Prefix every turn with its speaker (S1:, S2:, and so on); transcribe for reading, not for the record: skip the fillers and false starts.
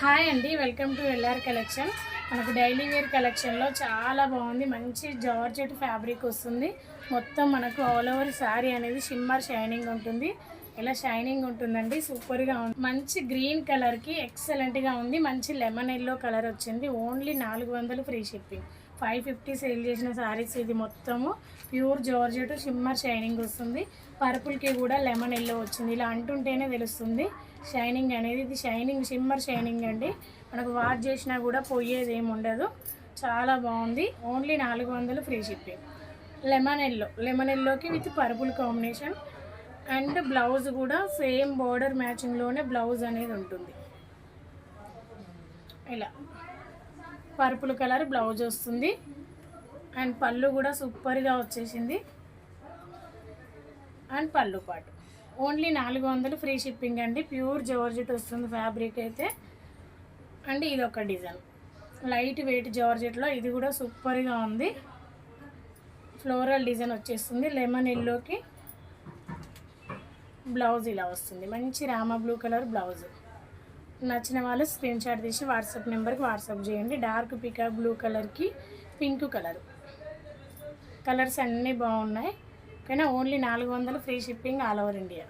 S1: Hi అండి, welcome to LR collection. మనకు daily wear కలెక్షన్లో చాలా బాగుంది. మంచి జార్జెట్ ఫ్యాబ్రిక్ వస్తుంది. మొత్తం మనకు ఆల్ ఓవర్ శారీ అనేది షిమ్మర్ షైనింగ్ ఉంటుంది. ఇలా షైనింగ్ ఉంటుందండి, సూపర్గా ఉంది. మంచి గ్రీన్ కలర్కి ఎక్సలెంట్గా ఉంది. మంచి లెమన్ ఎల్లో కలర్ వచ్చింది. Only 400 free shipping. 550 సేల్ చేసిన శారీస్ ఇది. మొత్తము ప్యూర్ జార్జెట్ షిమ్మర్ షైనింగ్ వస్తుంది. పర్పుల్కి కూడా లెమన్ ఎల్లో వచ్చింది. ఇలా అంటుంటేనే తెలుస్తుంది షైనింగ్ అనేది. ఇది షైనింగ్ షిమ్మర్ షైనింగ్ అండి. మనకు వాష్ చేసినా కూడా పోయేది ఏమి ఉండదు. చాలా బాగుంది. Only 400 free shipping. లెమన్ ఎల్లోకి with purple combination and blouse కూడా సేమ్ బార్డర్ మ్యాచింగ్లోనే బ్లౌజ్ అనేది ఉంటుంది. ఇలా పర్పుల్ కలర్ బ్లౌజ్ వస్తుంది అండ్ పళ్ళు కూడా సూపర్గా వచ్చేసింది. అండ్ పళ్ళు పాటు ఓన్లీ 400 ఫ్రీ షిప్పింగ్ అండి. ప్యూర్ జార్జెట్ వస్తుంది ఫ్యాబ్రిక్ అయితే. అండ్ ఇది ఒక డిజైన్ లైట్ వెయిట్ జార్జెట్లో, ఇది కూడా సూపర్గా ఉంది. ఫ్లోరల్ డిజైన్ వచ్చేస్తుంది. లెమన్ ఎల్లోకి బ్లౌజ్ ఇలా వస్తుంది. మంచి రామా బ్లూ కలర్ బ్లౌజ్. నచ్చిన వాళ్ళు స్క్రీన్ షాట్ తీసి వాట్సాప్ నెంబర్కి వాట్సాప్ చేయండి. డార్క్ పికాక్ బ్లూ కలర్కి పింక్ కలర్స్ అన్నీ బాగున్నాయి. కానీ only 400 free shipping all over India.